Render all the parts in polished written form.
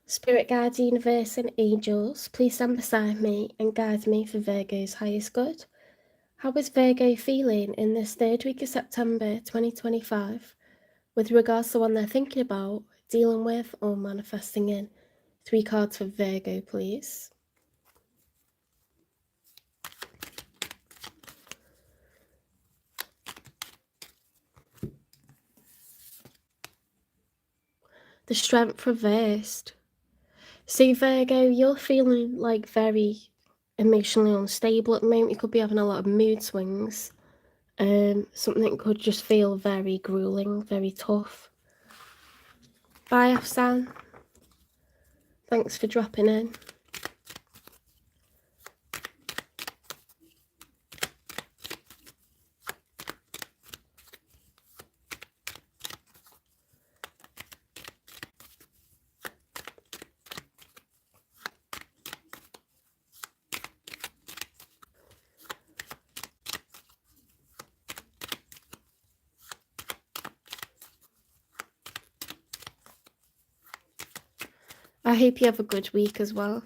Spirit guides, universe and angels, please stand beside me and guide me for Virgo's highest good. How is Virgo feeling in this third week of September 2025 with regards to one they're thinking about, dealing with or manifesting in? 3 cards for Virgo, please. The Strength reversed. So Virgo, you're feeling like very emotionally unstable at the moment. You could be having a lot of mood swings. Something could just feel very grueling, very tough. Bye, Afsan. Thanks for dropping in. I hope you have a good week as well.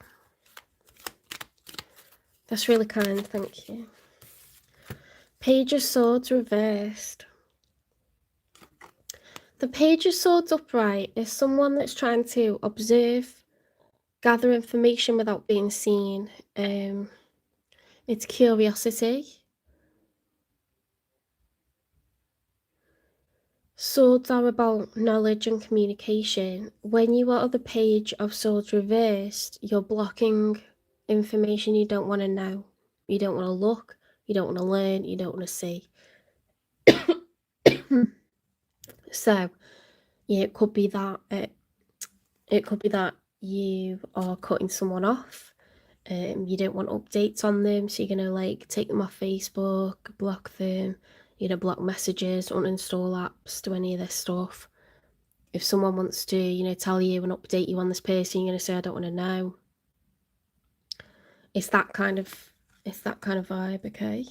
That's really kind, thank you. Page of Swords reversed. The Page of Swords upright is someone that's trying to observe, gather information without being seen. It's curiosity. Swords are about knowledge and communication. When you are at the Page of Swords reversed, you're blocking information you don't want to know. You don't want to look, you don't want to learn, you don't want to see. So, yeah, it could be that you are cutting someone off. You don't want updates on them, so you're gonna like take them off Facebook, block them, block messages, uninstall apps, do any of this stuff. If someone wants to, tell you and update you on this person, you're gonna say, I don't want to know. It's that kind of vibe, okay?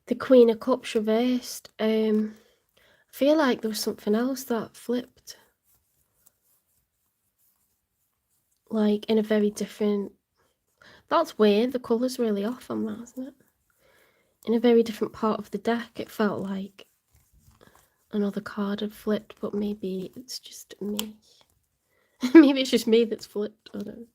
The Queen of Cups reversed. I feel like there was something else that flipped. Like in a very different... That's weird, the colour's really off on that, isn't it? In a very different part of the deck, it felt like another card had flipped, but maybe it's just me. Maybe it's just me that's flipped, I don't know.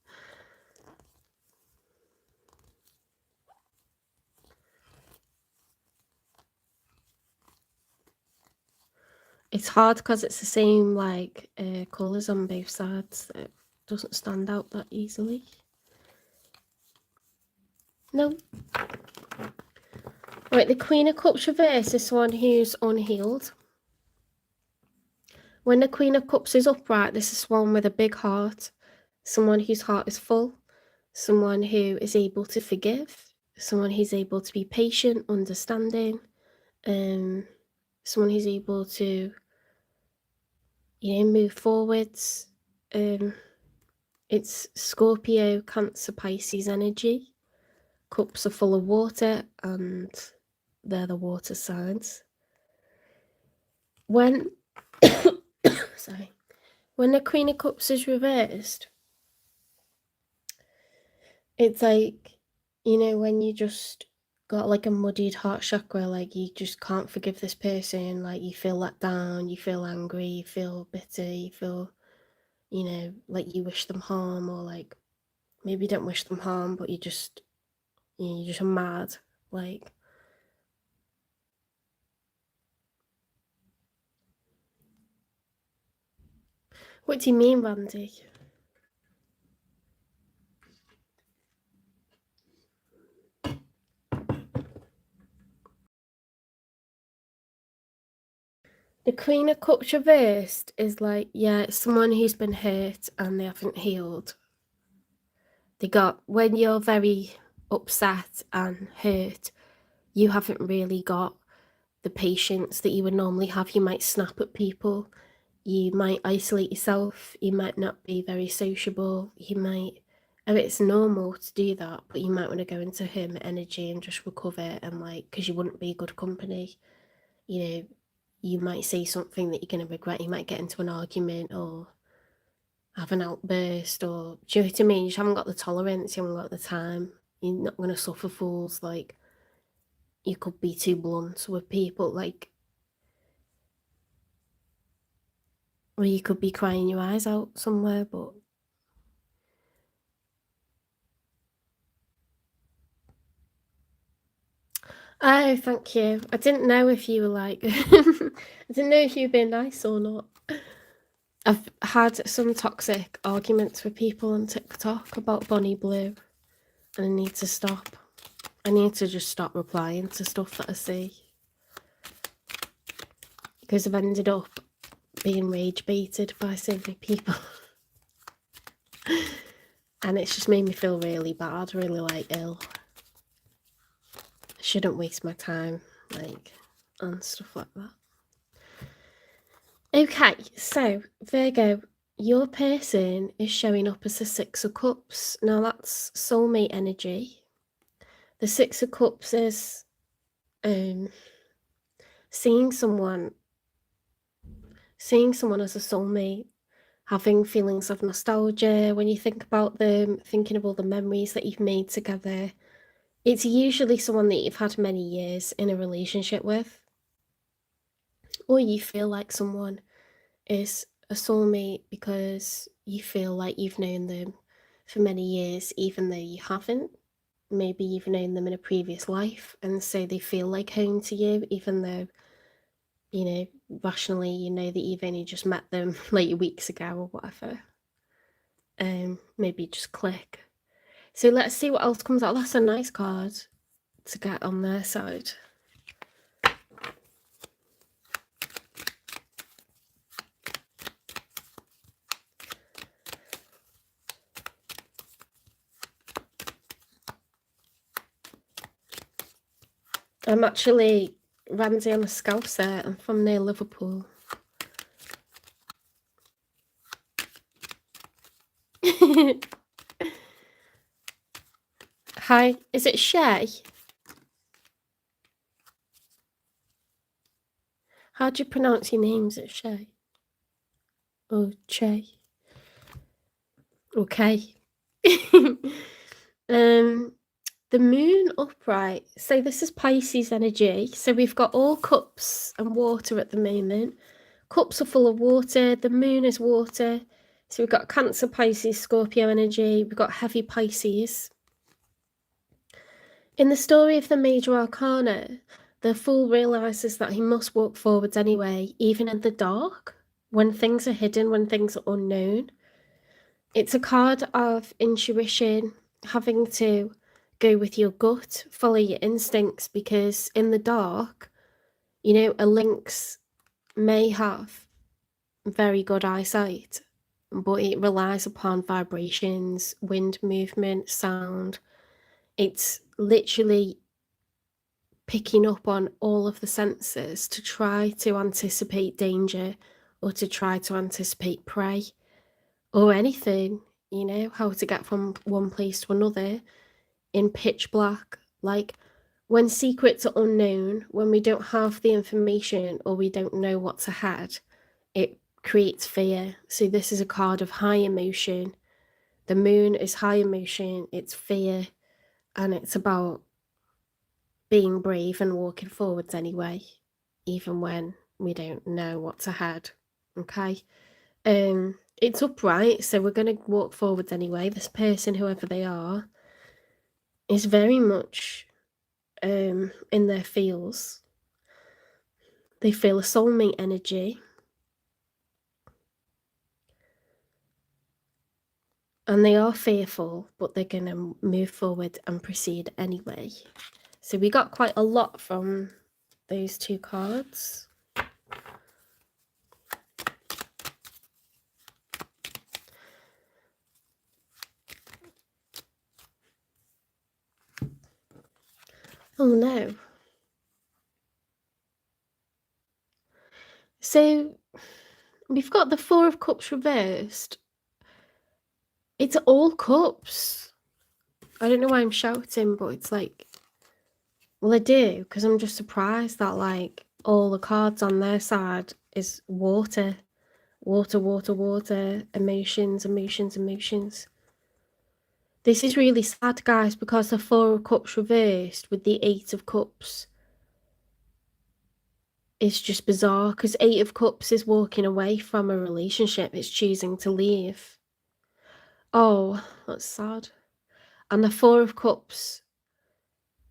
It's hard because it's the same like colours on both sides. It doesn't stand out that easily. No. Right, the Queen of Cups reverse is someone who's unhealed. When the Queen of Cups is upright, this is one with a big heart. Someone whose heart is full. Someone who is able to forgive. Someone who's able to be patient, understanding. Someone who's able to, move forwards. It's Scorpio, Cancer, Pisces energy. Cups are full of water and they're the water signs. When when the Queen of Cups is reversed, it's like, when you just got like a muddied heart chakra, like you just can't forgive this person, like you feel let down, you feel angry, you feel bitter, you feel, like you wish them harm, or like maybe you don't wish them harm, but you just, you're just mad, like. What do you mean, Randy? The Queen of Cups reversed is like, yeah, it's someone who's been hurt and they haven't healed. When you're very upset and hurt, you haven't really got the patience that you would normally have. You might snap at people, you might isolate yourself, you might not be very sociable, you might, and it's normal to do that, but you might want to go into hermit energy and just recover, and like, because you wouldn't be good company, you know, you might say something that you're going to regret, you might get into an argument or have an outburst, or do you know what I mean? You just haven't got the tolerance, you haven't got the time, you're not going to suffer fools, like, you could be too blunt with people, like, or you could be crying your eyes out somewhere, but oh, thank you. I didn't know if you were like, I didn't know if you were being nice or not. I've had some toxic arguments with people on TikTok about Bonnie Blue, and I need to stop. I need to just stop replying to stuff that I see, because I've ended up being rage baited by so many people. And it's just made me feel really bad, really like ill. I shouldn't waste my time like on stuff like that. Okay, so Virgo, your person is showing up as the Six of Cups. Now that's soulmate energy. The Six of Cups is seeing someone as a soulmate, having feelings of nostalgia when you think about them, thinking of all the memories that you've made together. It's usually someone that you've had many years in a relationship with, or you feel like someone is a soulmate because you feel like you've known them for many years, even though you haven't. Maybe you've known them in a previous life, and so they feel like home to you, even though, you know, rationally you know that you've only just met them like weeks ago or whatever. Maybe just click. So let's see what else comes out. That's a nice card to get on their side. I'm actually Randy, I'm a Scouser. I'm from near Liverpool. Hi, is it Shay? How do you pronounce your name? Is it Shay? Or Che? Okay. The moon upright. So this is Pisces energy. So we've got all cups and water at the moment. Cups are full of water. The moon is water. So we've got Cancer, Pisces, Scorpio energy. We've got heavy Pisces. In the story of the Major Arcana, the fool realizes that he must walk forwards anyway, even in the dark, when things are hidden, when things are unknown. It's a card of intuition, having to go with your gut, follow your instincts, because in the dark, you know, a lynx may have very good eyesight, but it relies upon vibrations, wind movement, sound. It's literally picking up on all of the senses to try to anticipate danger, or to try to anticipate prey, or anything, you know, how to get from one place to another in pitch black. Like, when secrets are unknown, when we don't have the information or we don't know what's ahead, it creates fear. So this is a card of high emotion. The moon is high emotion, it's fear, and it's about being brave and walking forwards anyway, even when we don't know what's ahead. Okay. It's upright, so we're going to walk forwards anyway. This person, whoever they are, is very much in their feels. They feel a soulmate energy, and they are fearful, but they're going to move forward and proceed anyway. So we got quite a lot from those two cards. Oh no. So we've got the Four of Cups reversed. It's all cups. I don't know why I'm shouting, but it's like, well, I do, because I'm just surprised that, like, all the cards on their side is water. Water, water, water, emotions, emotions, emotions. This is really sad, guys, because the Four of Cups reversed with the Eight of Cups is just bizarre, because Eight of Cups is walking away from a relationship. It's choosing to leave. Oh, that's sad. And the Four of Cups,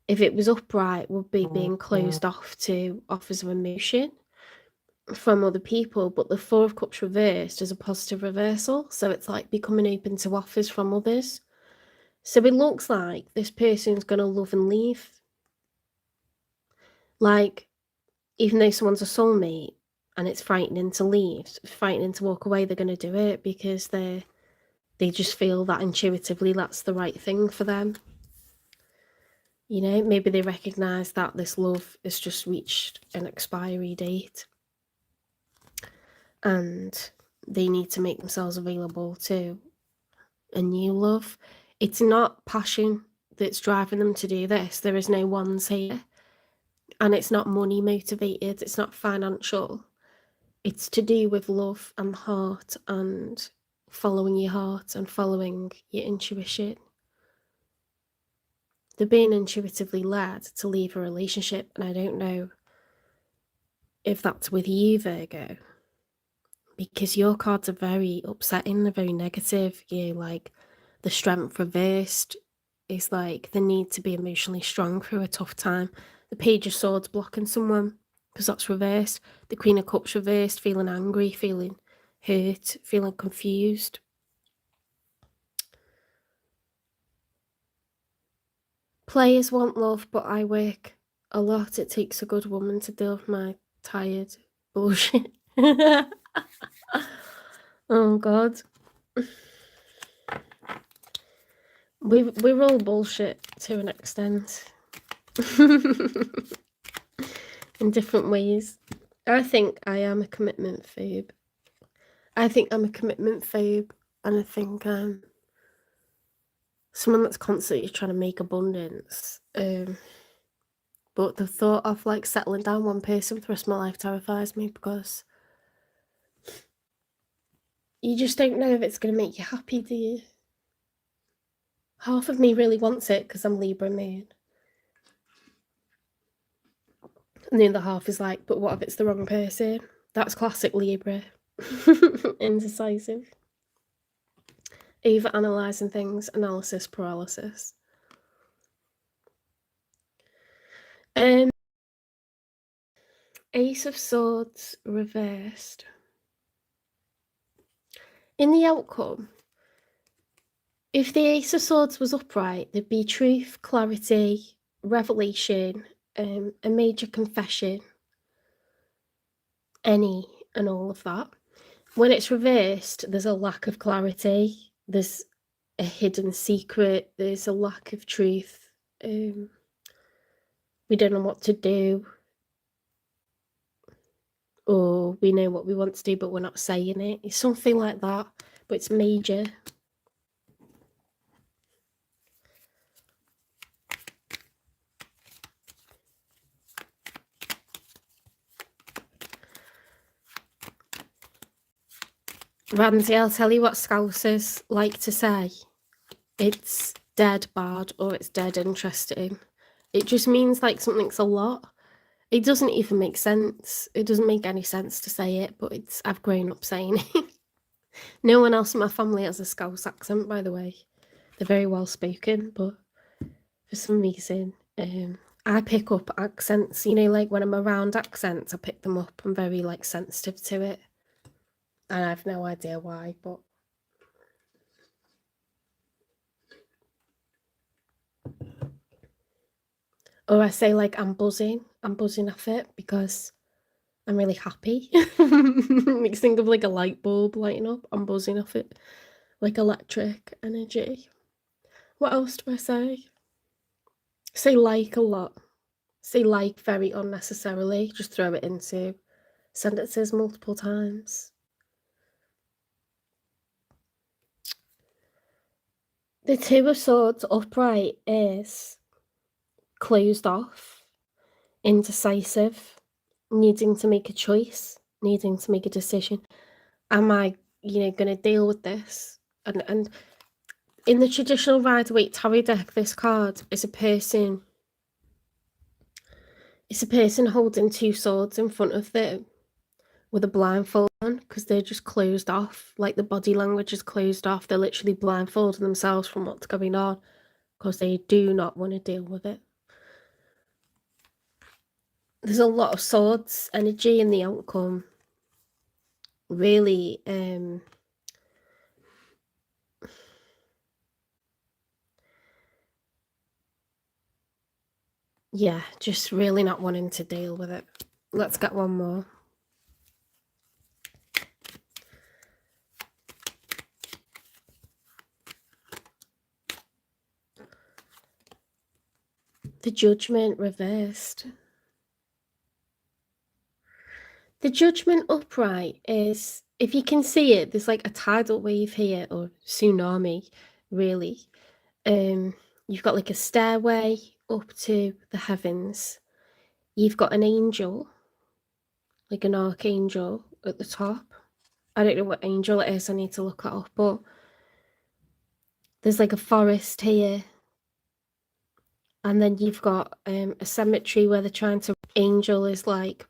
if it was upright, would be being closed off to offers of emotion from other people, but the Four of Cups reversed is a positive reversal, so it's like becoming open to offers from others. So it looks like this person's going to love and leave. Like, even though someone's a soulmate and it's frightening to leave, frightening to walk away, they're going to do it because they just feel that intuitively that's the right thing for them. You know, maybe they recognise that this love has just reached an expiry date and they need to make themselves available to a new love. It's not passion that's driving them to do this. There is no ones here. And it's not money motivated. It's not financial. It's to do with love and heart and following your heart and following your intuition. They're being intuitively led to leave a relationship, and I don't know if that's with you, Virgo, because your cards are very upsetting, they're very negative. You like the Strength reversed is like the need to be emotionally strong through a tough time. The Page of Swords blocking someone because that's reversed. The Queen of Cups reversed, feeling angry, feeling hurt, feeling confused. Players want love, but I work a lot. It takes a good woman to deal with my tired bullshit. Oh God. We're all bullshit to an extent. In different ways. I think I am a commitment phobe. I think I'm a commitment phobe, and I think someone that's constantly trying to make abundance. But the thought of like settling down one person for the rest of my life terrifies me, because you just don't know if it's going to make you happy, do you? Half of me really wants it because I'm Libra moon. And the other half is like, but what if it's the wrong person? That's classic Libra. Indecisive. Over analysing things, analysis paralysis. Ace of Swords reversed. In the outcome, if the Ace of Swords was upright, there'd be truth, clarity, revelation, a major confession, any and all of that. When it's reversed, there's a lack of clarity, there's a hidden secret, there's a lack of truth. We don't know what to do, or we know what we want to do but we're not saying it. It's something like that, but it's major. Ramsey, I'll tell you what Scousers like to say. It's dead bad or it's dead interesting. It just means like something's a lot. It doesn't even make sense. It doesn't make any sense to say it, but I've grown up saying it. No one else in my family has a Scouse accent, by the way. They're very well spoken, but for some reason, I pick up accents. You know, like when I'm around accents, I pick them up. I'm very like sensitive to it. And I have no idea why, but or I say like I'm buzzing off it because I'm really happy. Makes think of like a light bulb lighting up. I'm buzzing off it, like electric energy. What else do I say? Say like a lot. Say like very unnecessarily. Just throw it into Send it to us multiple times. The Two of Swords upright is closed off, indecisive, needing to make a choice, needing to make a decision. Am I, going to deal with this? And in the traditional Rider-Waite tarot deck, this card is a person. It's a person holding two swords in front of them with a blindfold on, because they're just closed off. Like, the body language is closed off. They're literally blindfolding themselves from what's going on because they do not want to deal with it. There's a lot of swords energy in the outcome. Really, yeah, just really not wanting to deal with it. Let's get one more. The Judgment reversed. The Judgment upright is, if you can see it, there's like a tidal wave here, or tsunami, really. You've got like a stairway up to the heavens. You've got an angel, like an archangel at the top. I don't know what angel it is, I need to look it up, but there's like a forest here. And then you've got a cemetery where they're trying to, angel is like,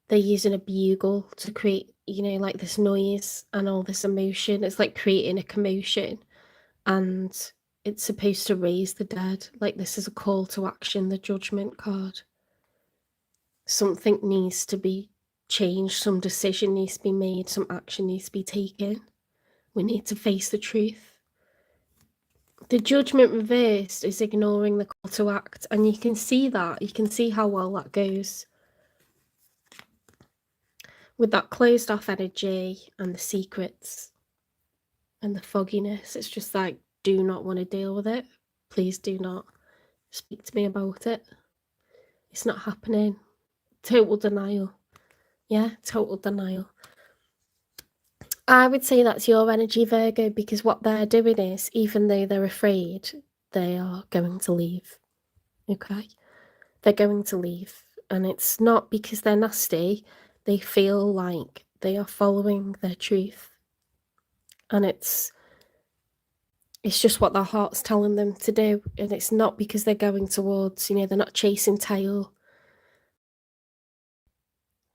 they're using a bugle to create, like this noise and all this emotion. It's like creating a commotion, and it's supposed to raise the dead. Like, this is a call to action, the Judgment card. Something needs to be changed, some decision needs to be made, some action needs to be taken. We need to face the truth. The Judgment reversed is ignoring the call to act, and you can see that. You can see how well that goes. With that closed off energy and the secrets and the fogginess, it's just like, do not want to deal with it. Please do not speak to me about it. It's not happening. Total denial. Yeah, total denial. I would say that's your energy, Virgo, because what they're doing is, even though they're afraid, they are going to leave. Okay? They're going to leave. And it's not because they're nasty. They feel like they are following their truth. And it's just what their heart's telling them to do. And it's not because they're going towards, they're not chasing tail.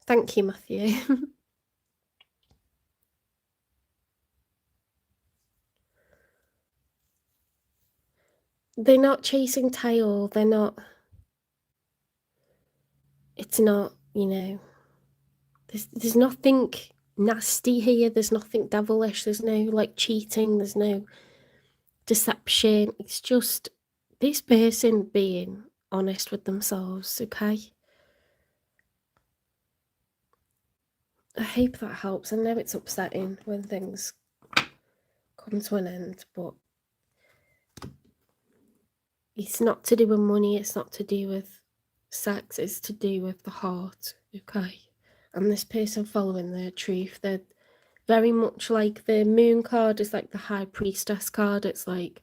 Thank you, Matthew. They're not chasing tail. They're not. It's not, there's nothing nasty here. There's nothing devilish. There's no like cheating. There's no deception. It's just this person being honest with themselves. Okay. I hope that helps. I know it's upsetting when things come to an end, but it's not to do with money. It's not to do with sex. It's to do with the heart. Okay. And this person following their truth, they're very much like the Moon card is like the High Priestess card. It's like,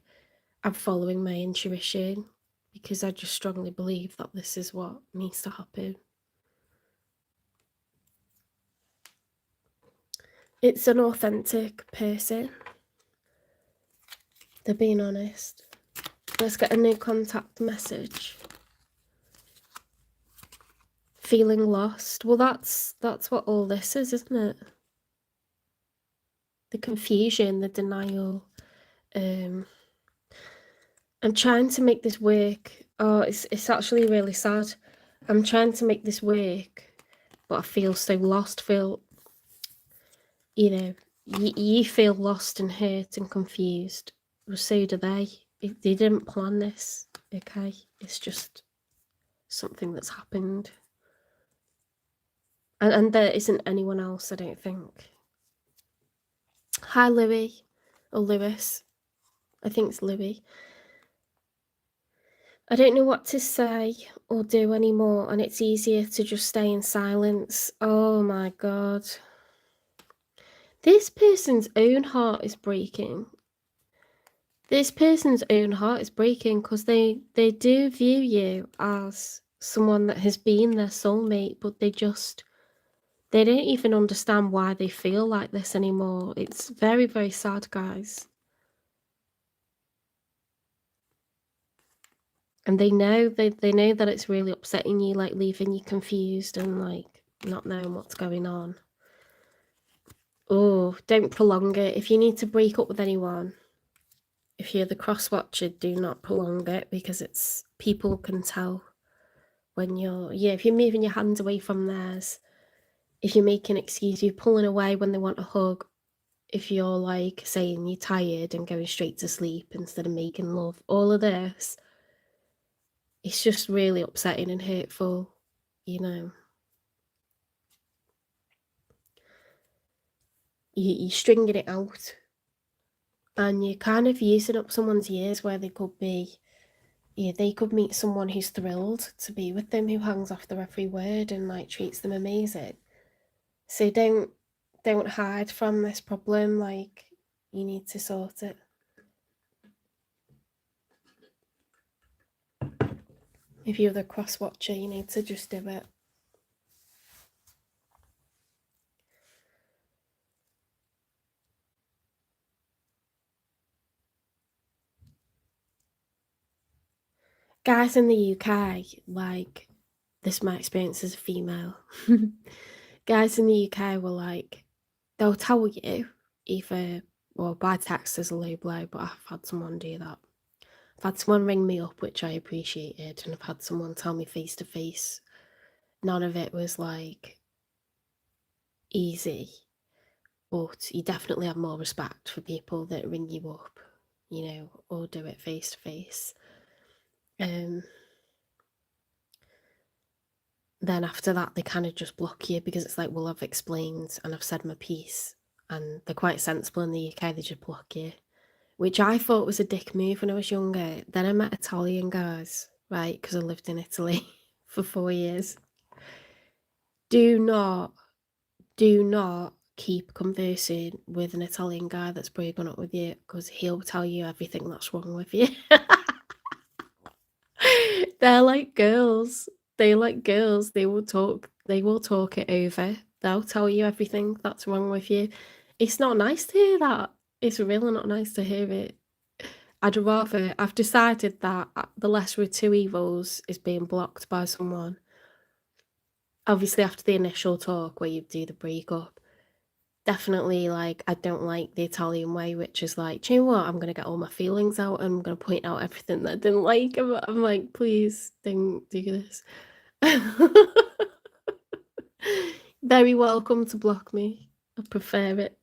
I'm following my intuition because I just strongly believe that this is what needs to happen. It's an authentic person. They're being honest. Let's get a new contact message. Feeling lost. Well, that's what all this is, isn't it? The confusion, the denial. I'm trying to make this work. Oh, it's actually really sad. I'm trying to make this work, but I feel so lost. You feel lost and hurt and confused. Well, so do they. They didn't plan this, okay? It's just something that's happened. And there isn't anyone else, I don't think. Hi, Louis. Or Lewis. I think it's Louis. I don't know what to say or do anymore, and it's easier to just stay in silence. Oh my God. This person's own heart is breaking. This person's own heart is breaking because they do view you as someone that has been their soulmate, but they don't even understand why they feel like this anymore. It's very, very sad, guys. And they know that it's really upsetting you, like leaving you confused and like not knowing what's going on. Oh, don't prolong it. If you need to break up with anyone, if you're the cross watcher, do not prolong it, because it's, people can tell when you're, if you're moving your hands away from theirs, if you're making excuses, you're pulling away when they want a hug, if you're like saying you're tired and going straight to sleep instead of making love, all of this, it's just really upsetting and hurtful, you know. You're stringing it out, and you're kind of using up someone's years where they could be, they could meet someone who's thrilled to be with them, who hangs off their every word and like treats them amazing. So don't hide from this problem, like you need to sort it. If you're the cross watcher, you need to just do it. Guys in the UK, like, this is my experience as a female. Guys in the UK will like, they'll tell you either, well, by text as a low blow, but I've had someone do that. I've had someone ring me up, which I appreciated, and I've had someone tell me face to face. None of it was like easy, but you definitely have more respect for people that ring you up, you know, or do it face to face. Then after that, they kind of just block you, because it's like, well, I've explained and I've said my piece, and they're quite sensible in the UK, they just block you, which I thought was a dick move when I was younger. Then I met Italian guys, right, because I lived in Italy for 4 years. Do not keep conversing with an Italian guy that's breaking up with you, because he'll tell you everything that's wrong with you. They're like girls. They like girls. They will talk it over. They'll tell you everything that's wrong with you. It's not nice to hear that. It's really not nice to hear it. I've decided that the lesser of two evils is being blocked by someone. Obviously, after the initial talk where you do the breakup, definitely, like, I don't like the Italian way, which is like, do you know what? I'm gonna get all my feelings out and I'm gonna point out everything that I didn't like. I'm like, please don't do this. Very welcome to block me. I prefer it.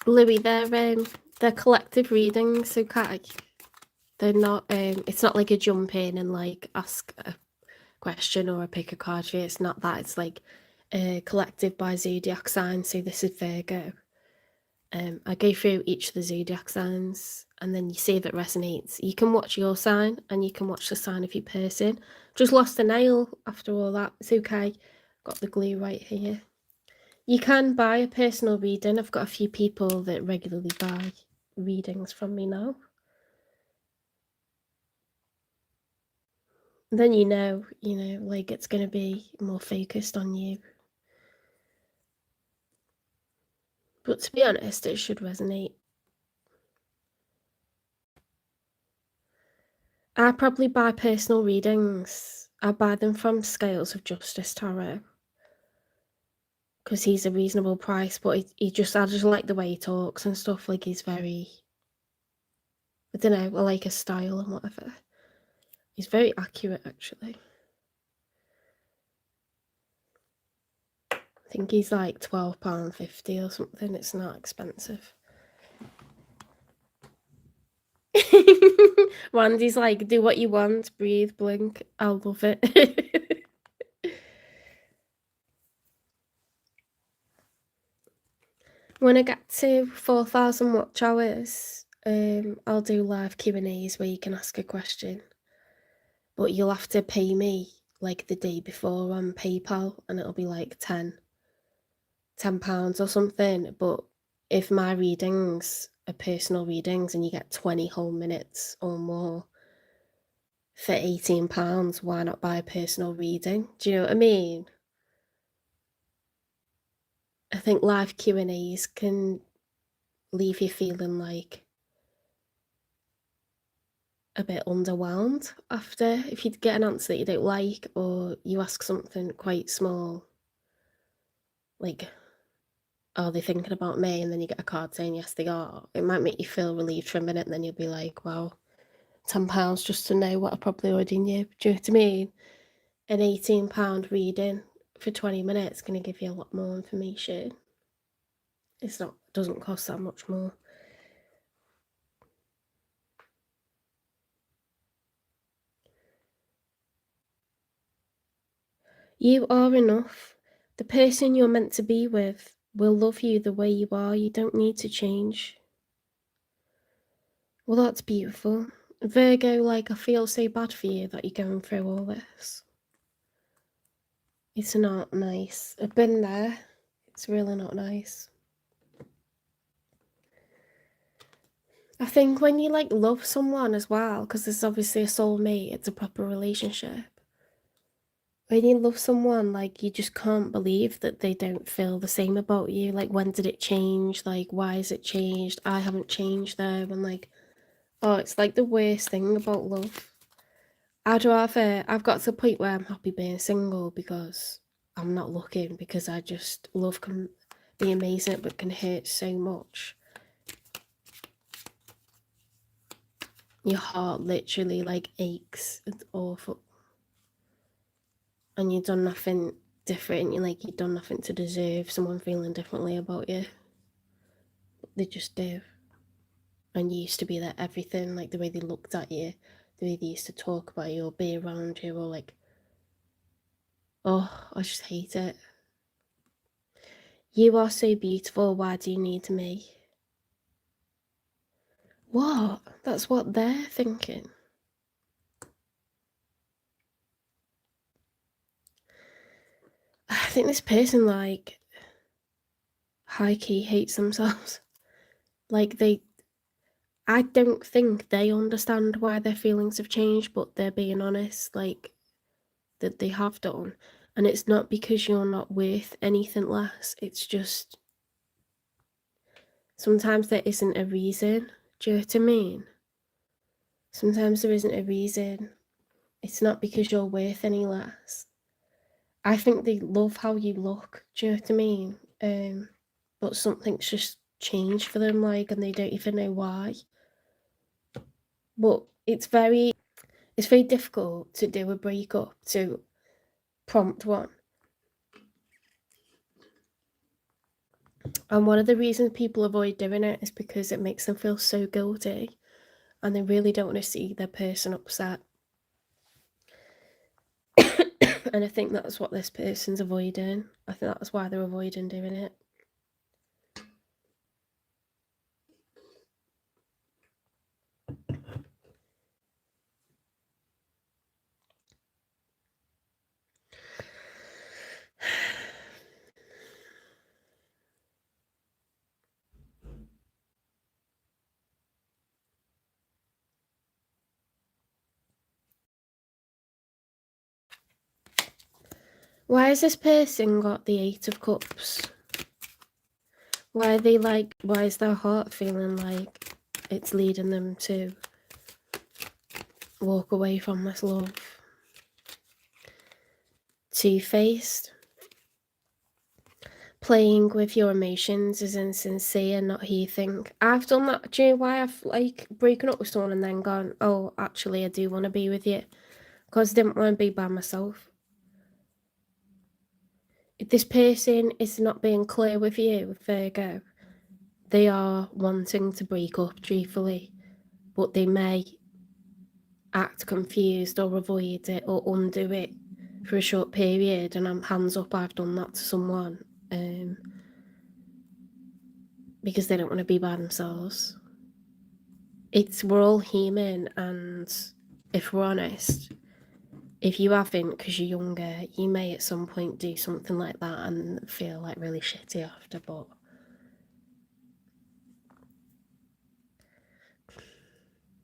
Louis, they're collective readings, okay? They're not, it's not like a jump in and like ask a question or a pick a card for you. It's not that. It's like collective by zodiac sign. So this is Virgo. I go through each of the zodiac signs, and then you see if it resonates. You can watch your sign and you can watch the sign of your person. Just lost a nail after all that. It's okay. Got the glue right here. You can buy a personal reading. I've got a few people that regularly buy readings from me now. Then you know, like, it's going to be more focused on you. But to be honest, it should resonate. I probably buy personal readings. I buy them from Scales of Justice Tarot, because he's a reasonable price, but I just like the way he talks and stuff. Like, he's very, I don't know, I like his style and whatever. He's very accurate, actually. I think he's like £12.50 or something. It's not expensive. Randy's like, do what you want, breathe, blink. I love it. When I get to 4,000 watch hours, I'll do live Q&As where you can ask a question. But you'll have to pay me like the day before on PayPal, and it'll be like £10 or something. But if my readings are personal readings and you get 20 whole minutes or more for £18, why not buy a personal reading? Do you know what I mean? I think live Q&As can leave you feeling like a bit underwhelmed after, if you get an answer that you don't like, or you ask something quite small, like, are they thinking about me? And then you get a card saying yes they are. It might make you feel relieved for a minute, and then you'll be like, wow, £10 just to know what I probably already knew. Do you know what I mean? An £18 reading for 20 minutes is going to give you a lot more information. It doesn't cost that much more. You are enough. The person you're meant to be with will love you the way you are. You don't need to change. Well, that's beautiful. Virgo, like, I feel so bad for you that you're going through all this. It's not nice. I've been there. It's really not nice. I think when you, like, love someone as well, because there's obviously a soulmate, it's a proper relationship. When you love someone, like, you just can't believe that they don't feel the same about you. Like, when did it change? Like, why has it changed? I haven't changed there. And, like, oh, it's like the worst thing about love. I've got to the point where I'm happy being single because I'm not looking, because I just, love can be amazing but can hurt so much. Your heart literally, like, aches. It's awful. And you've done nothing different. You've done nothing to deserve someone feeling differently about you. They just do. And you used to be their everything, like the way they looked at you, the way they used to talk about you or be around you, or like, oh, I just hate it. You are so beautiful, why do you need me? What? That's what they're thinking. I think this person, like, high-key hates themselves. Like, I don't think they understand why their feelings have changed, but they're being honest, like, that they have done. And it's not because you're not worth anything less, it's just sometimes there isn't a reason. Do you know what I mean? Sometimes there isn't a reason. It's not because you're worth any less. I think they love how you look. Do you know what I mean? But something's just changed for them, like, and they don't even know why. But it's very difficult to do a breakup, to prompt one. And one of the reasons people avoid doing it is because it makes them feel so guilty, and they really don't want to see their person upset. And I think that's what this person's avoiding. I think that's why they're avoiding doing it. Why has this person got the 8 of Cups? Why are they like, why is their heart feeling like it's leading them to walk away from this love? Two-faced. Playing with your emotions is insincere, not who you think. I've done that. Do you know why I've, like, broken up with someone and then gone, oh, actually, I do want to be with you? Because I didn't want to be by myself. If this person is not being clear with you, Virgo, they are wanting to break up, truthfully. but they may act confused or avoid it or undo it for a short period, and I'm hands up, I've done that to someone, because they don't want to be by themselves. We're all human, and if we're honest, if you haven't because you're younger, you may at some point do something like that and feel like really shitty after, but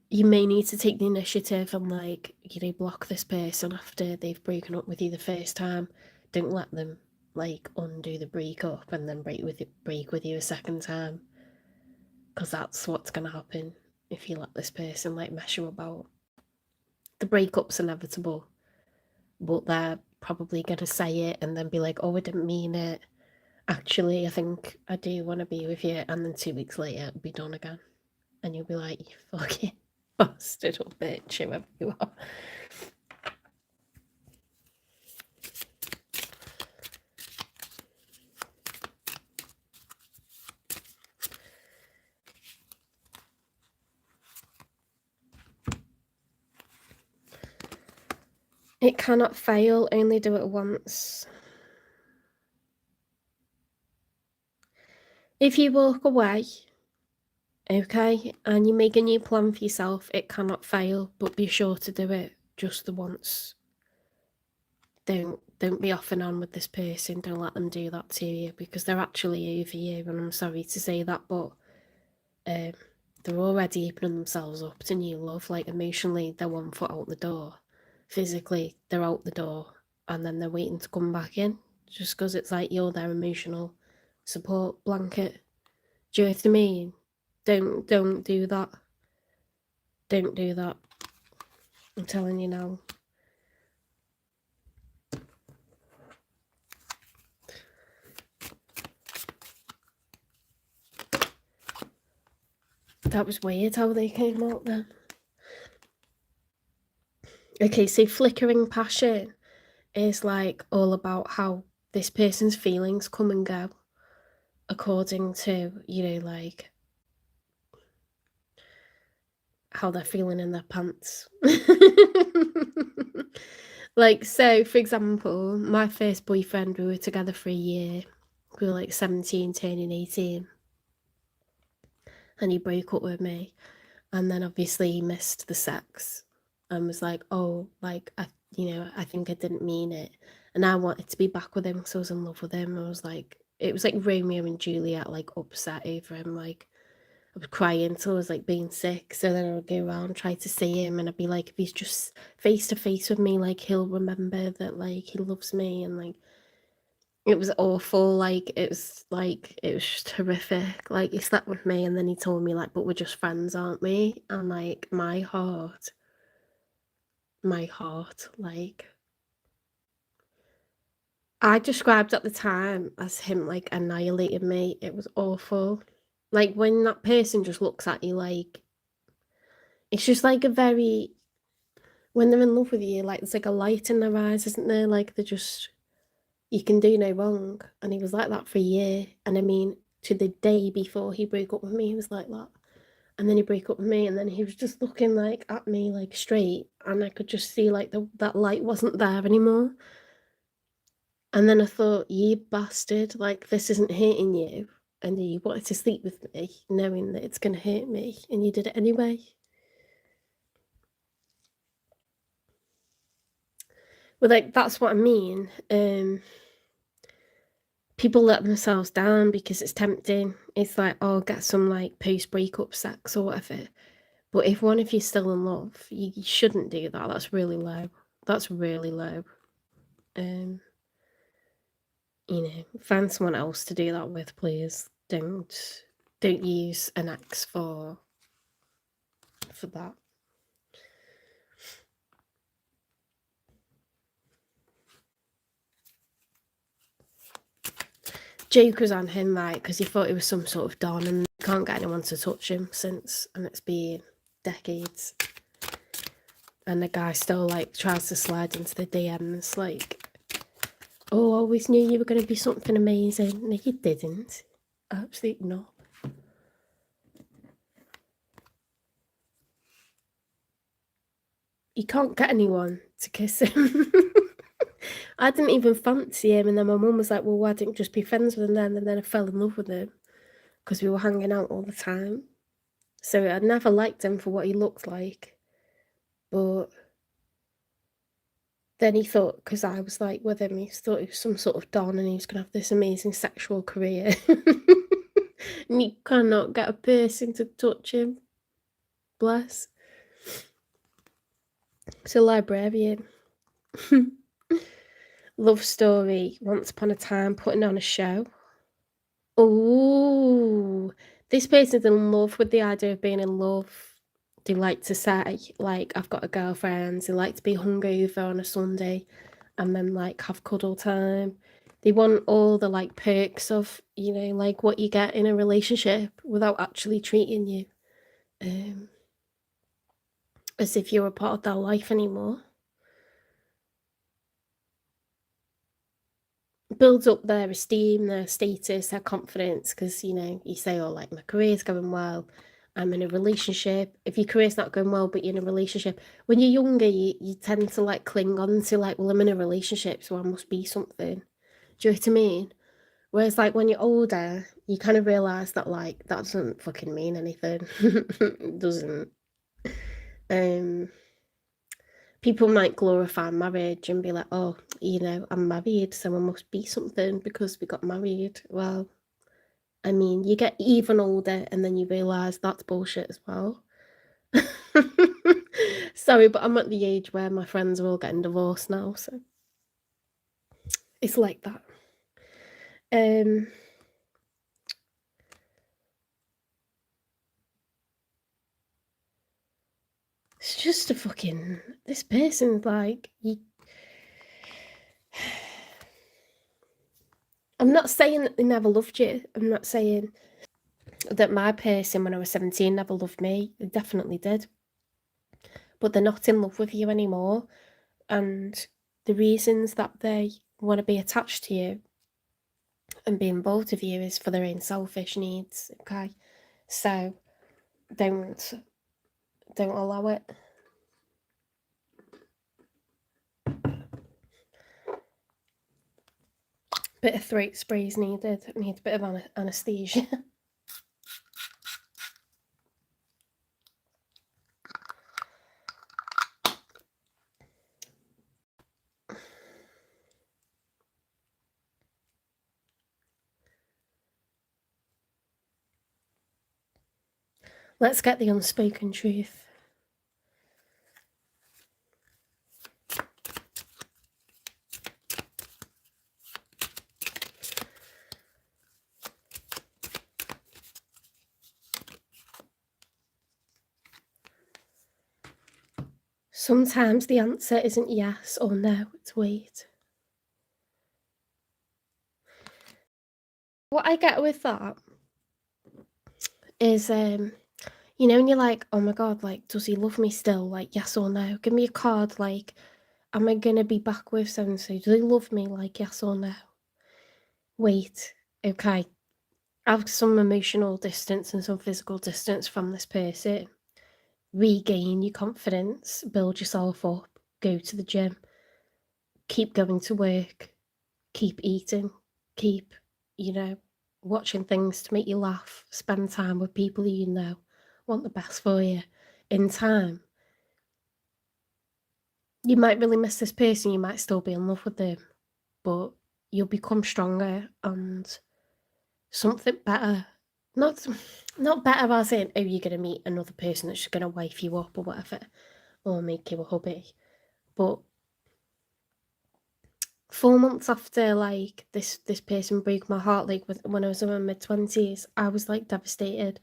you may need to take the initiative and, like, you know, block this person after they've broken up with you the first time. Don't let them, like, undo the breakup and then break with you a second time, because that's what's going to happen if you let this person, like, mess you about. The breakup's inevitable, but they're probably going to say it and then be like, oh, I didn't mean it. Actually, I think I do want to be with you. And then 2 weeks later, it'll be done again. And you'll be like, you fucking bastard or bitch, whoever you are. It cannot fail, only do it once. If you walk away, okay, and you make a new plan for yourself, it cannot fail, but be sure to do it just the once. Don't be off and on with this person. Don't let them do that to you, because they're actually over you, and I'm sorry to say that, but they're already opening themselves up to new love. Like, emotionally, they're 1 foot out the door. Physically, they're out the door, and then they're waiting to come back in, just because it's like you're their emotional support blanket. Do you know what I mean? Don't do that. Don't do that. I'm telling you now. That was weird how they came out then. Okay, so flickering passion is, like, all about how this person's feelings come and go according to, you know, like, how they're feeling in their pants. Like, so, for example, my first boyfriend, we were together for a year. We were, like, 17, turning 18. And he broke up with me. And then, obviously, he missed the sex and was like, oh, like, I think I didn't mean it. And I wanted to be back with him because I was in love with him. I was like, it was like Romeo and Juliet, like, upset over him. Like, I was crying till I was, like, being sick. So then I would go around, try to see him, and I'd be like, if he's just face to face with me, like, he'll remember that, like, he loves me. And, like, it was awful. Like, it was just horrific. Like, he slept with me, and then he told me, like, but we're just friends, aren't we? And, like, my heart, like, I described at the time as him, like, annihilating me. It was awful. Like, when that person just looks at you, like, it's just like when they're in love with you, like, there's like a light in their eyes, isn't there? Like, they're just, you can do no wrong. And he was like that for a year. And I mean, to the day before he broke up with me, he was like that. And then he broke up with me, and then he was just looking, like, at me, like, straight, and I could just see, like, that light wasn't there anymore. And then I thought, you bastard, like, this isn't hurting you, and you wanted to sleep with me knowing that it's going to hurt me, and you did it anyway. Well, like, that's what I mean. People let themselves down because it's tempting. It's like, oh, get some, like, post-breakup sex or whatever. But if one of you's still in love, you shouldn't do that. That's really low. That's really low. You know, find someone else to do that with, please. Don't use an ex for that. Jake was on him, right, because he thought he was some sort of don, and can't get anyone to touch him since, and it's been decades. And the guy still, like, tries to slide into the DMs, like, oh, I always knew you were going to be something amazing. No, you didn't. Absolutely not. you can't get anyone to kiss him. I didn't even fancy him, and then my mum was like, "Well, why didn't you just be friends with him then?" And then I fell in love with him because we were hanging out all the time. So I never liked him for what he looked like, but then he thought, because I was like with him, he thought he was some sort of don and he was gonna have this amazing sexual career. And you cannot get a person to touch him. Bless. He's a librarian. Love story. Once upon a time, putting on a show. Oh, this person's in love with the idea of being in love. They like to say, like, I've got a girlfriend. They like to be hungover on a Sunday and then, like, have cuddle time. They want all the, like, perks of, you know, like, what you get in a relationship without actually treating you as if you're a part of their life anymore. Builds up their esteem, their status, their confidence, because you know, you say, "Oh, like, my career's going well, I'm in a relationship." If your career's not going well, but you're in a relationship, when you're younger, you tend to, like, cling on to, like, "Well, I'm in a relationship, so I must be something." Do you know what I mean? Whereas, like, when you're older, you kind of realise that, like, that doesn't fucking mean anything. It doesn't. Um People might glorify marriage and be like, "Oh, you know, I'm married, so I must be something because we got married." Well, I mean, you get even older and then you realise that's bullshit as well. Sorry, but I'm at the age where my friends are all getting divorced now, so it's like that. Um, it's just a fucking this person's like you. I'm not saying that they never loved you. I'm not saying that my person when I was 17 never loved me. They definitely did. But they're not in love with you anymore. And the reasons that they want to be attached to you and be involved with you is for their own selfish needs. Okay. So don't allow it. Bit of throat spray is needed. It needs a bit of anesthesia. Let's get the unspoken truth. Sometimes the answer isn't yes or no, it's wait. What I get with that is, you know, when you're like, "Oh my God, like, does he love me still? Like, yes or no? Give me a card, like, am I gonna be back with so and so? Do they love me? Like, yes or no?" Wait, okay. Have some emotional distance and some physical distance from this person. Regain your confidence, build yourself up, go to the gym, keep going to work, keep eating, keep, you know, watching things to make you laugh, spend time with people you know want the best for you. In time, you might really miss this person, you might still be in love with them, but you'll become stronger and something better. Not not better as in, "Oh, you're gonna meet another person that's just gonna wife you up or whatever, or make you a hubby." But 4 months after, like, this person broke my heart, like, when I was in my mid-20s, I was, like, devastated.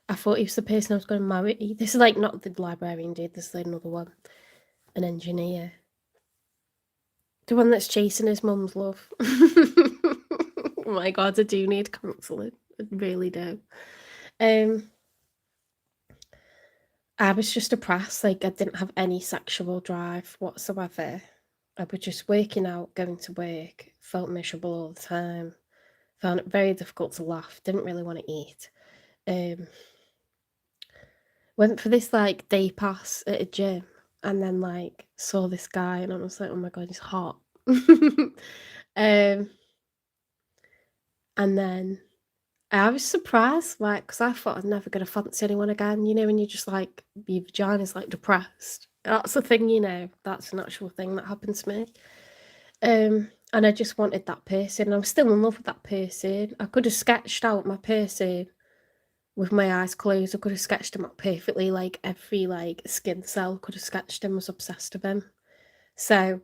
I thought he was the person I was gonna marry. This is, like, not the librarian dude, this is another one, an engineer. The one that's chasing his mum's love. Oh my God, I do need counselling. I really do. I was just depressed, like, I didn't have any sexual drive whatsoever. I was just working out, going to work, felt miserable all the time, found it very difficult to laugh, didn't really wanna eat. Um, Went for this, like, day pass at a gym, and then, like, saw this guy, and I was like, "Oh my god, he's hot." Um, and then I was surprised, like, because I thought I'd never gonna fancy anyone again, you know, when you're just, like, your vagina's, like, depressed. That's the thing, you know, that's an actual thing that happened to me. And I just wanted that person, and I was still in love with that person. I could have sketched out my person with my eyes closed. I could have sketched him out perfectly, like, every, like, skin cell could have sketched him, was obsessed with him. So,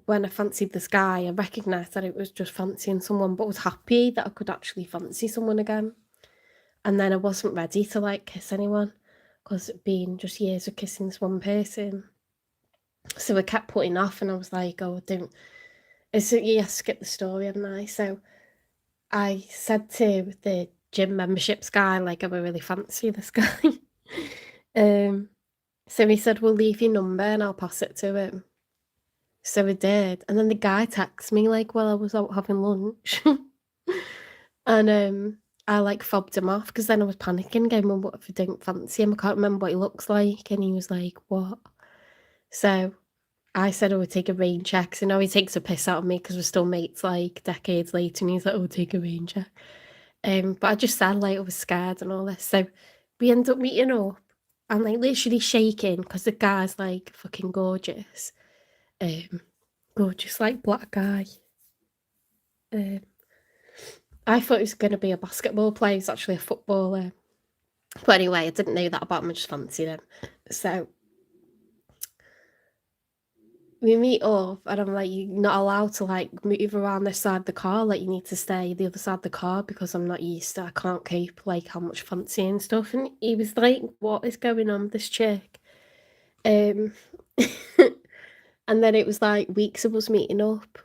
when I fancied this guy, I recognised that it was just fancying someone, but was happy that I could actually fancy someone again. And then I wasn't ready to, like, kiss anyone, 'cause it'd been just years of kissing this one person. So I kept putting off, and I was like, "Oh, don't." So yeah, skip the story, hadn't I? So I said to the gym memberships guy, like, "I really fancy this guy." Um, so he said, "We'll leave your number and I'll pass it to him." So he did, and then the guy texted me, like, while I was out having lunch. And, I, like, fobbed him off, because then I was panicking, going, "Well, what if I don't fancy him? I can't remember what he looks like." And he was like, "What?" So I said, "Oh, take a rain check." So now he takes a piss out of me, because 'cause we're still mates, like, decades later, and he's like, "Oh, take a rain check." But I just said, like, I was scared and all this. So we ended up meeting up. I'm, like, literally shaking, because the guy's, like, fucking gorgeous. Um, Gorgeous, like, black guy. Um, I thought he was gonna be a basketball player. He's actually a footballer. But anyway, I didn't know that about him. I just fancied him. So we meet up, and I'm like, "You're not allowed to, like, move around this side of the car, like, you need to stay the other side of the car, because I'm not used to, I can't cope, like, how much fancying and stuff." And he was like, "What is going on with this chick?" Um, and then it was, like, weeks of us meeting up,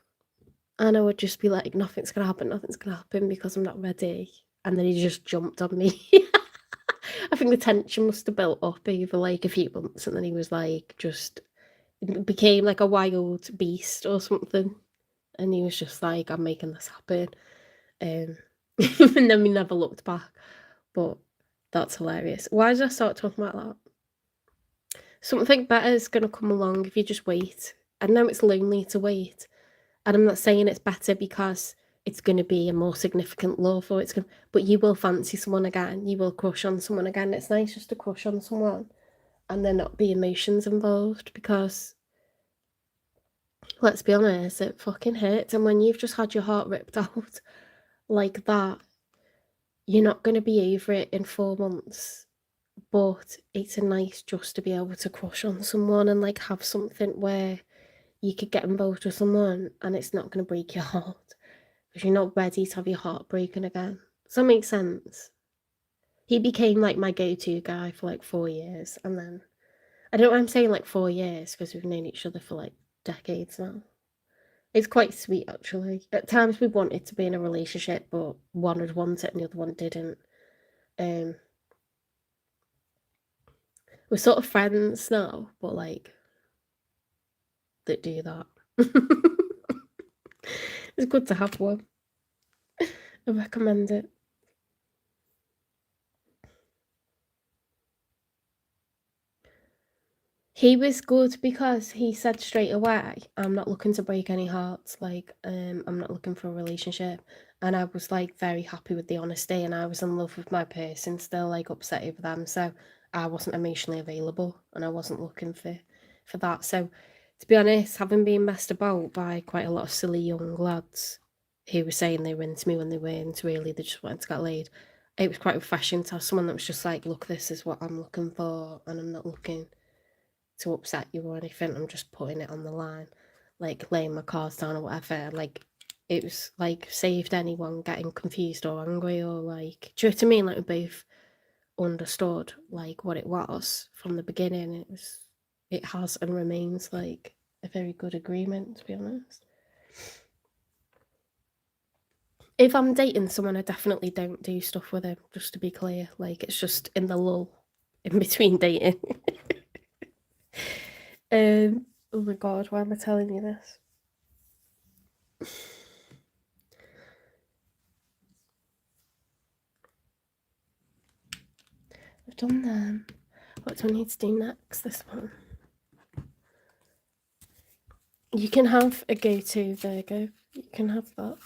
and I would just be like, nothing's gonna happen, because I'm not ready." And then he just jumped on me. I think the tension must have built up over, like, a few months, and then he was, like, just became like a wild beast or something, and he was just like, "I'm making this happen." Um, and then we never looked back, but that's hilarious. Why did I start talking about that? Something better is gonna come along if you just wait. I know it's lonely to wait, and I'm not saying it's better because it's gonna be a more significant love, or it's gonna, but you will fancy someone again, you will crush on someone again. It's nice just to crush on someone and there not be emotions involved, because let's be honest, it fucking hurts, and when you've just had your heart ripped out like that, you're not gonna be over it in 4 months, but it's a nice just to be able to crush on someone and, like, have something where you could get involved with someone and it's not gonna break your heart, because you're not ready to have your heart broken again. Does that make sense? He became, like, my go-to guy for, like, 4 years, and then I don't know why I'm saying, like, 4 years, because 'cause we've known each other for, like, decades now. It's quite sweet, actually. At times we wanted to be in a relationship, but one would want it and the other one didn't. Um, we're sort of friends now, but, like, that do that. It's good to have one. I recommend it. He was good because he said straight away, "I'm not looking to break any hearts, like, I'm not looking for a relationship." And I was, like, very happy with the honesty, and I was in love with my person still, like, upset over them, so I wasn't emotionally available, and I wasn't looking for that. So, to be honest, having been messed about by quite a lot of silly young lads who were saying they were into me when they weren't really, they just wanted to get laid, it was quite refreshing to have someone that was just like, "Look, this is what I'm looking for, and I'm not looking to upset you or anything. I'm just putting it on the line, like laying my cards down or whatever." Like, it was like saved anyone getting confused or angry, or like, do you know what I mean? Like, we both understood like what it was from the beginning. It has and remains like a very good agreement, to be honest. If I'm dating someone, I definitely don't do stuff with him, just to be clear. Like, it's just in the lull in between dating. Oh my god, why am I telling you this? I've done them. What do I need to do next? This one. You can have a go-to, Virgo. You can have that.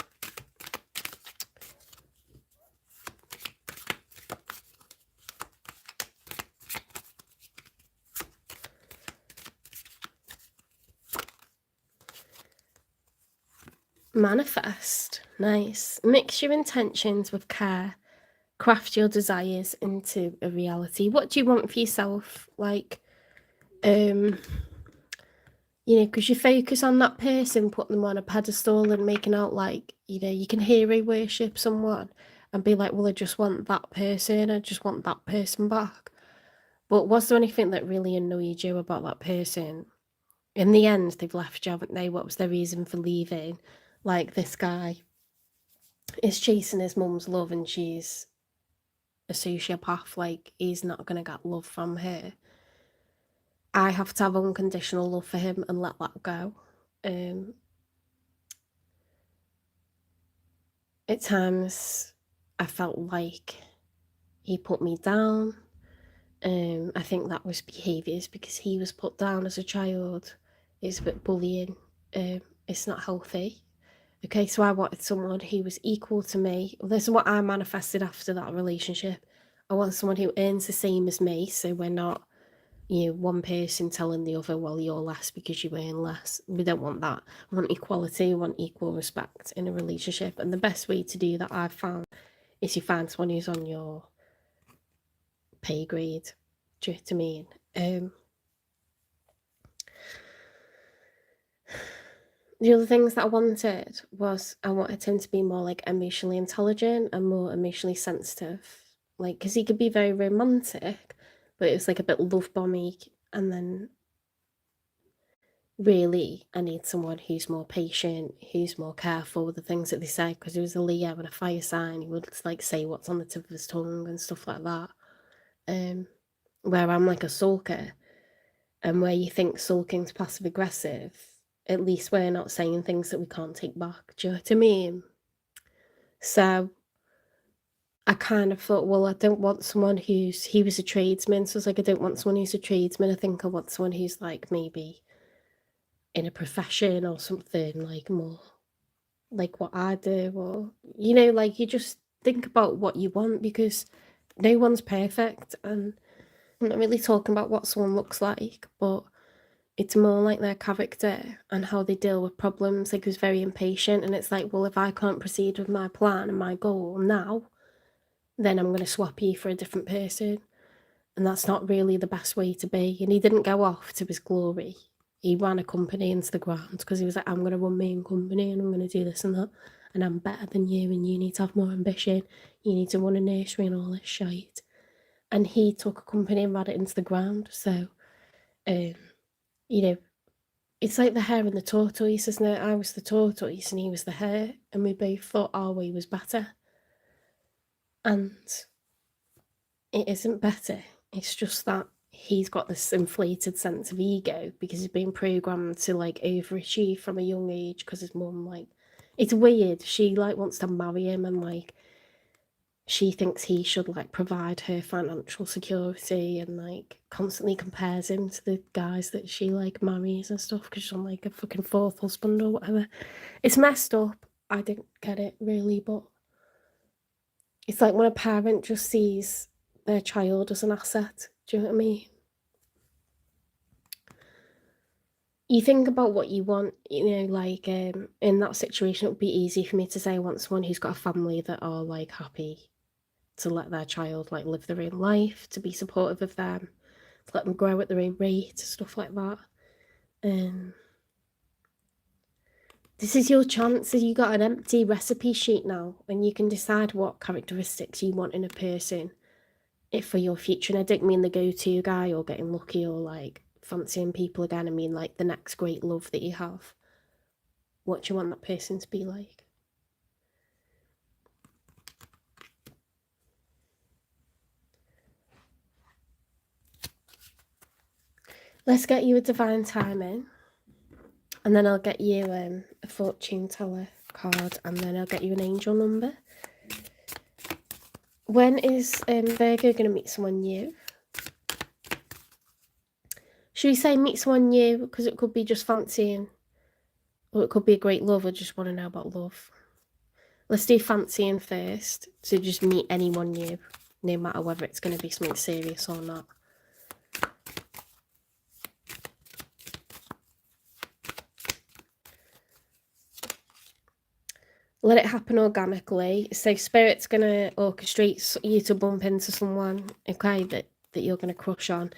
Manifest. Nice. Mix your intentions with care. Craft your desires into a reality. What do you want for yourself? Like, you know, because you focus on that person, putting them on a pedestal and making out like, you know, you can hero worship someone and be like, well, I just want that person. I just want that person back. But was there anything that really annoyed you about that person? In the end, they've left you, haven't they? What was their reason for leaving? Like, this guy is chasing his mum's love and she's a sociopath. Like, he's not going to get love from her. I have to have unconditional love for him and let that go. At times, I felt like he put me down. I think that was behaviours because he was put down as a child. It's a bit bullying. It's not healthy. Okay, so I wanted someone who was equal to me. Well, this is what I manifested after that relationship. I want someone who earns the same as me, so we're not, you know, one person telling the other, well, you're less because you earn less. We don't want that. We want equality, we want equal respect in a relationship. And the best way to do that, I've found, is you find someone who's on your pay grade. Do you know what I mean? The other things that I wanted was I wanted him to be more like emotionally intelligent and more emotionally sensitive. Like, because he could be very romantic, but it was like a bit love bomby. And then really, I need someone who's more patient, who's more careful with the things that they say. Because he was a Leo and a fire sign, he would like say what's on the tip of his tongue and stuff like that. Where I'm like a sulker, and where you think sulking's passive aggressive, at least we're not saying things that we can't take back. Do you know what I mean? So I kind of thought, well, I don't want someone he was a tradesman. So I was like, I don't want someone who's a tradesman. I think I want someone who's like maybe in a profession or something, like more like what I do, or, you know, like you just think about what you want because no one's perfect. And I'm not really talking about what someone looks like, but it's more like their character and how they deal with problems. Like, he was very impatient, and it's like, well, if I can't proceed with my plan and my goal now, then I'm going to swap you for a different person. And that's not really the best way to be. And he didn't go off to his glory. He ran a company into the ground because he was like, I'm going to run my own company and I'm going to do this and that. And I'm better than you and you need to have more ambition. You need to run a nursery and all this shit. And he took a company and ran it into the ground. So, you know, it's like the hare and the tortoise, isn't it? I was the tortoise and he was the hare, and we both thought our way was better. And it isn't better. It's just that he's got this inflated sense of ego because he's been programmed to like overachieve from a young age because his mum, like, it's weird. She like wants to marry him and like she thinks he should like provide her financial security and like constantly compares him to the guys that she like marries and stuff because she's on like a fucking fourth husband or whatever. It's messed up. I didn't get it really, but it's like when a parent just sees their child as an asset. Do you know what I mean? You think about what you want, you know, like in that situation, it would be easy for me to say I want someone who's got a family that are like happy to let their child like live their own life, to be supportive of them, to let them grow at their own rate, stuff like that. This is your chance. You got an empty recipe sheet now, and you can decide what characteristics you want in a person for your future. And I don't mean the go-to guy or getting lucky or like fancying people again. I mean like the next great love that you have. What do you want that person to be like? Let's get you a divine timing, and then I'll get you a fortune teller card, and then I'll get you an angel number. When is Virgo going to meet someone new? Should we say meet someone new because it could be just fancying Or it could be a great love, or just want to know about love. Let's do fancying first, to just meet anyone new, no matter whether it's going to be something serious or not. Let it happen organically. So Spirit's going to orchestrate you to bump into someone, okay, that you're going to crush on.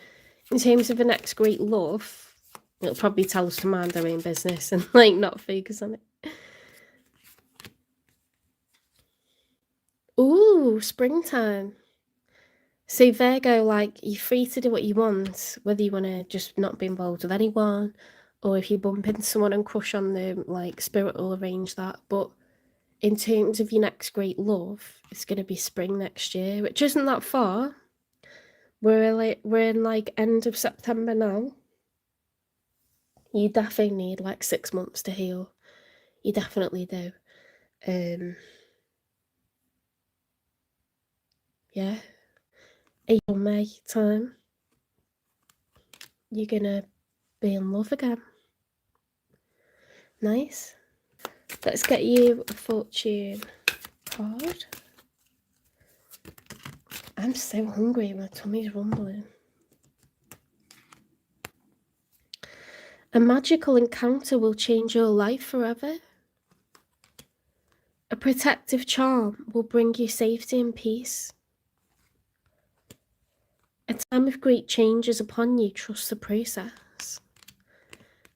In terms of the next great love, it'll probably tell us to mind our own business and like not focus on it. Ooh, springtime. So Virgo, like, you're free to do what you want, whether you want to just not be involved with anyone, or if you bump into someone and crush on them, like, Spirit will arrange that. But in terms of your next great love, it's going to be spring next year, which isn't that far. We're in like end of September now. You definitely need like 6 months to heal. You definitely do. Yeah. April, May time, you're gonna be in love again. Nice. Let's get you a fortune card. I'm so hungry, my tummy's rumbling. A magical encounter will change your life forever. A protective charm will bring you safety and peace. A time of great change is upon you, trust the process.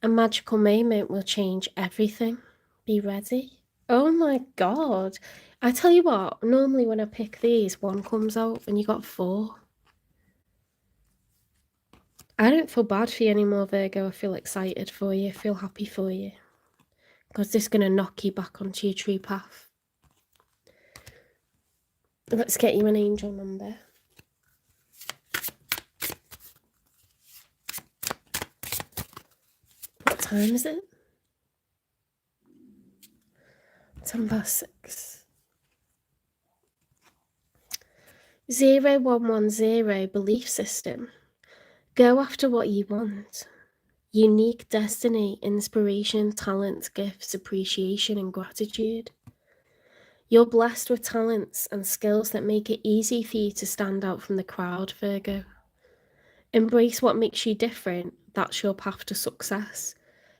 A magical moment will change everything. Be ready. Oh my god. I tell you what, normally when I pick these, one comes out and you got 4. I don't feel bad for you anymore, Virgo. I feel excited for you. I feel happy for you. Because this is going to knock you back onto your true path. Let's get you an angel number. What time is it? 6:10. 0110 belief system. Go after what you want. Unique destiny, inspiration, talent, gifts, appreciation, and gratitude. You're blessed with talents and skills that make it easy for you to stand out from the crowd, Virgo. Embrace what makes you different. That's your path to success.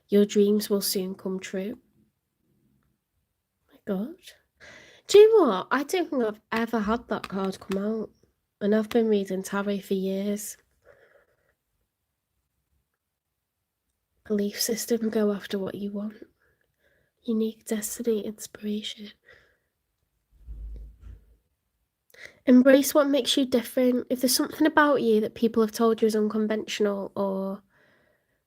Your dreams will soon come true. My God. Do you know what? I don't think I've ever had that card come out. And I've been reading tarot for years. Belief system, go after what you want. Unique destiny, inspiration. Embrace what makes you different. If there's something about you that people have told you is unconventional or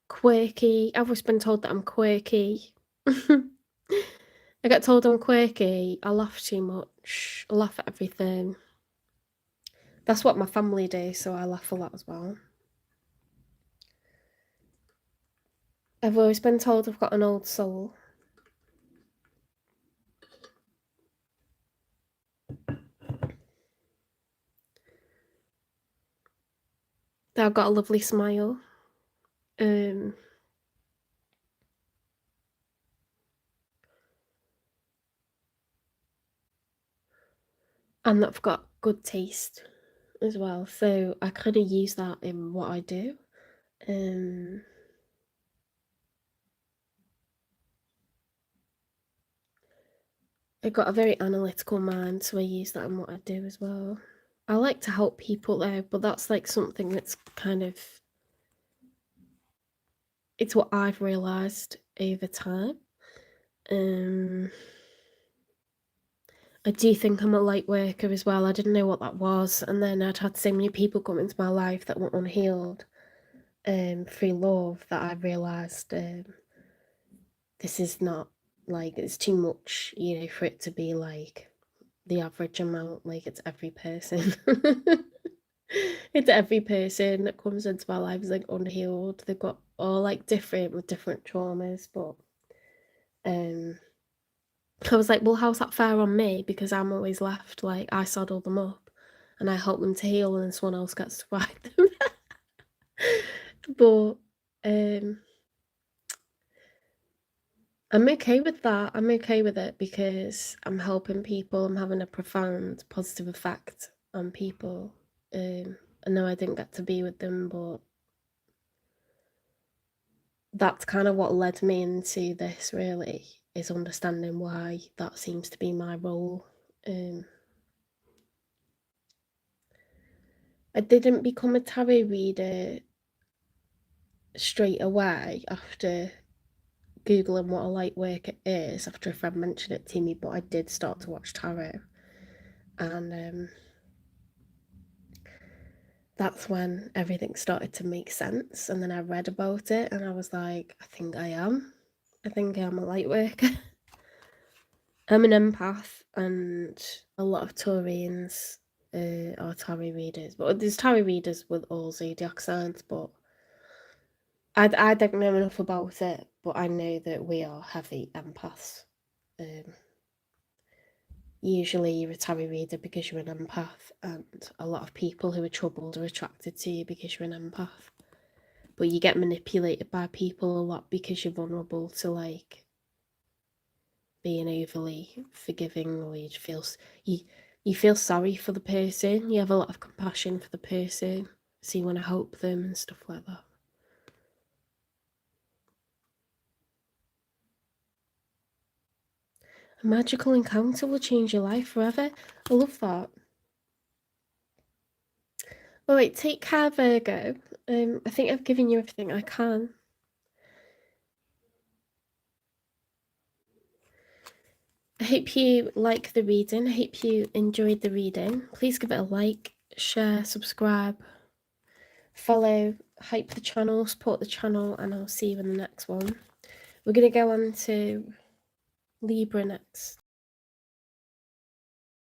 quirky, I've always been told that I'm quirky. I get told I'm quirky. I laugh too much. I laugh at everything. That's what my family do, so I laugh a lot as well. I've always been told I've got an old soul. That I've got a lovely smile. And that I've got good taste as well. So I kind of use that in what I do. I've got a very analytical mind, so I use that in what I do as well. I like to help people though, but that's like something that's kind of, it's what I've realised over time. I do think I'm a light worker as well. I didn't know what that was, and then I'd had so many people come into my life that were unhealed through love that I realised this is not, like, it's too much, you know, for it to be like the average amount. Like, it's every person. It's every person that comes into my life is like unhealed. They've got all like different with different traumas, but I was like, well, how's that fair on me? Because I'm always left like I saddle them up and I help them to heal, and then someone else gets to ride them. But I'm okay with that. I'm okay with it because I'm helping people. I'm having a profound positive effect on people. I know I didn't get to be with them, but that's kind of what led me into this, really, is understanding why that seems to be my role. I didn't become a tarot reader straight away after Googling what a light worker is, after a friend mentioned it to me, but I did start to watch tarot. And that's when everything started to make sense. And then I read about it and I was like, I think I am. I think I'm a light worker. I'm an empath, and a lot of Taurians are tarot readers. But there's tarot readers with all zodiac signs, but I don't know enough about it, but I know that we are heavy empaths. Usually you're a tarot reader because you're an empath, and a lot of people who are troubled are attracted to you because you're an empath. But you get manipulated by people a lot because you're vulnerable to, like, being overly forgiving, or you feel sorry for the person. You have a lot of compassion for the person, so you want to help them and stuff like that. A magical encounter will change your life forever. I love that. All right, take care, Virgo. I think I've given you everything I can. I hope you like the reading. I hope you enjoyed the reading. Please give it a like, share, subscribe, follow, hype the channel, support the channel, and I'll see you in the next one. We're going to go on to Libra next.